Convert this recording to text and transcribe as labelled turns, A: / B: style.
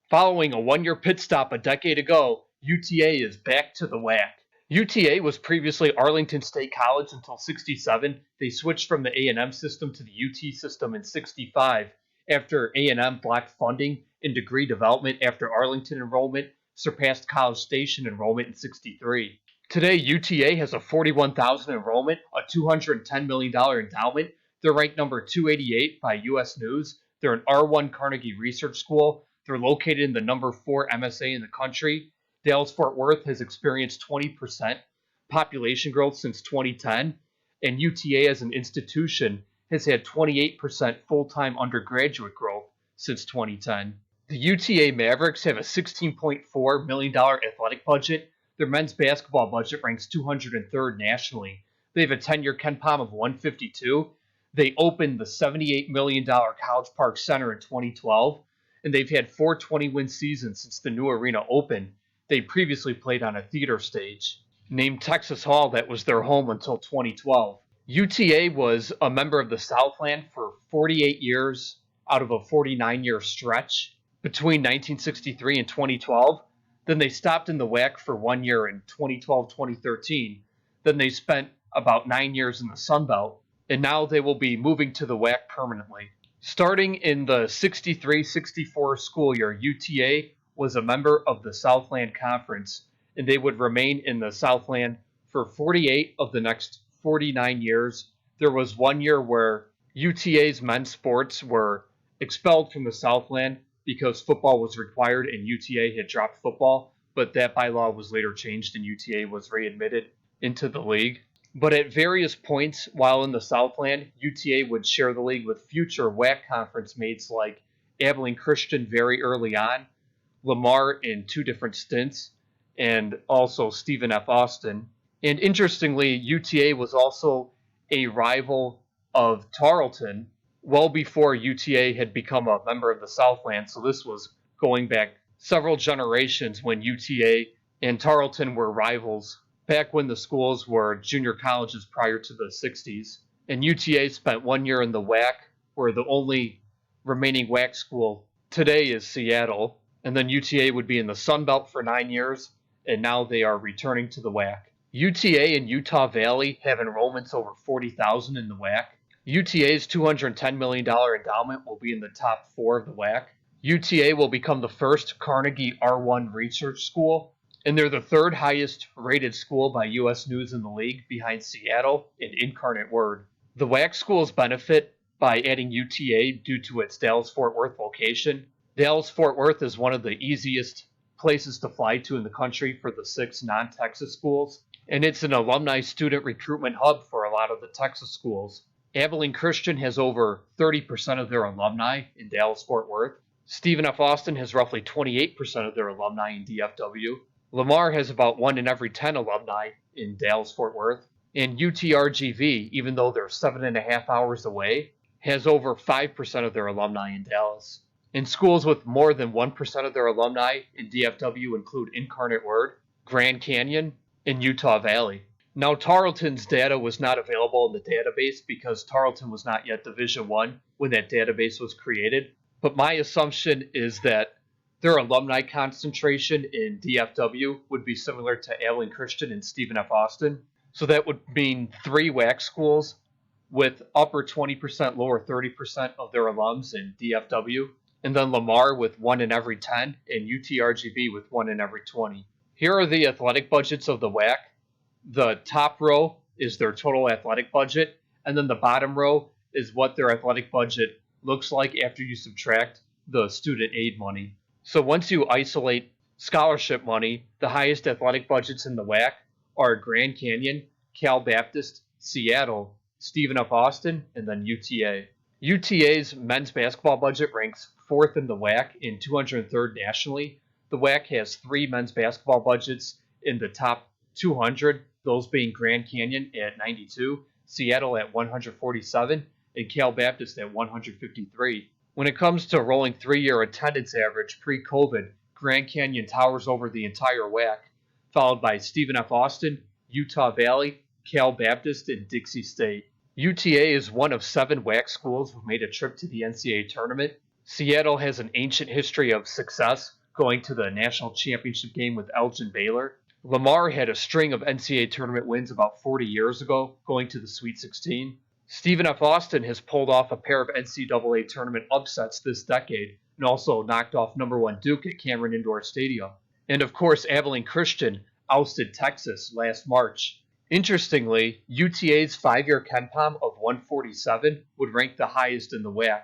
A: Following a one-year pit stop a decade ago, UTA is back to the WAC. UTA was previously Arlington State College until '67. They switched from the A&M system to the UT system in '65 after A&M blocked funding in degree development after Arlington enrollment surpassed College Station enrollment in '63. Today, UTA has a 41,000 enrollment, a $210 million endowment. They're ranked number 288 by U.S. News. They're an R1 Carnegie Research School. They're located in the number 4 MSA in the country. Dallas-Fort Worth has experienced 20% population growth since 2010, and UTA as an institution has had 28% full-time undergraduate growth since 2010. The UTA Mavericks have a $16.4 million athletic budget. Their men's basketball budget ranks 203rd nationally. They have a 10-year KenPom of 152. They opened the $78 million College Park Center in 2012, and they've had 4 20-win seasons since the new arena opened. They previously played on a theater stage named Texas Hall that was their home until 2012. UTA was a member of the Southland for 48 years out of a 49-year stretch between 1963 and 2012. Then they stopped in the WAC for 1 year in 2012-2013. Then they spent about 9 years in the Sun Belt, and now they will be moving to the WAC permanently. Starting in the 63-64 school year, UTA was a member of the Southland Conference, and they would remain in the Southland for 48 of the next 49 years. There was 1 year where UTA's men's sports were expelled from the Southland because football was required and UTA had dropped football, but that bylaw was later changed and UTA was readmitted into the league. But at various points while in the Southland, UTA would share the league with future WAC conference mates like Abilene Christian very early on, Lamar in 2 different stints, and also Stephen F. Austin. And interestingly, UTA was also a rival of Tarleton well before UTA had become a member of the Southland, so this was going back several generations when UTA and Tarleton were rivals, back when the schools were junior colleges prior to the 60s. And UTA spent 1 year in the WAC, where the only remaining WAC school today is Seattle. And then UTA would be in the Sun Belt for 9 years, and now they are returning to the WAC. UTA and Utah Valley have enrollments over 40,000 in the WAC. UTA's $210 million endowment will be in the top 4 of the WAC. UTA will become the first Carnegie R1 research school, and they're the 3rd highest rated school by U.S. News in the league, behind Seattle and Incarnate Word. The WAC schools benefit by adding UTA due to its Dallas-Fort Worth location. Dallas-Fort Worth is one of the easiest places to fly to in the country for the 6 non-Texas schools, and it's an alumni student recruitment hub for a lot of the Texas schools. Abilene Christian has over 30% of their alumni in Dallas-Fort Worth. Stephen F. Austin has roughly 28% of their alumni in DFW. Lamar has about 1 in every 10 alumni in Dallas-Fort Worth. And UTRGV, even though they're 7.5 hours away, has over 5% of their alumni in Dallas. And schools with more than 1% of their alumni in DFW include Incarnate Word, Grand Canyon, and Utah Valley. Now, Tarleton's data was not available in the database because Tarleton was not yet Division I when that database was created. But my assumption is that their alumni concentration in DFW would be similar to Abilene Christian and Stephen F. Austin. So that would mean 3 WAC schools with upper 20%, lower 30% of their alums in DFW, and then Lamar with 1 in every 10, and UTRGV with 1 in every 20. Here are the athletic budgets of the WAC. The top row is their total athletic budget, and then the bottom row is what their athletic budget looks like after you subtract the student aid money. So once you isolate scholarship money, the highest athletic budgets in the WAC are Grand Canyon, Cal Baptist, Seattle, Stephen F. Austin, and then UTA. UTA's men's basketball budget ranks 4th in the WAC and 203rd nationally. The WAC has 3 men's basketball budgets in the top 200, those being Grand Canyon at 92, Seattle at 147, and Cal Baptist at 153. When it comes to rolling 3-year attendance average pre-COVID, Grand Canyon towers over the entire WAC, followed by Stephen F. Austin, Utah Valley, Cal Baptist, and Dixie State. UTA is one of 7 WAC schools who made a trip to the NCAA tournament. Seattle has an ancient history of success going to the national championship game with Elgin Baylor. Lamar had a string of NCAA tournament wins about 40 years ago, going to the Sweet 16. Stephen F. Austin has pulled off a pair of NCAA tournament upsets this decade and also knocked off number 1 Duke at Cameron Indoor Stadium. And of course, Abilene Christian ousted Texas last March. Interestingly, UTA's 5-year KenPom of 147 would rank the highest in the WAC.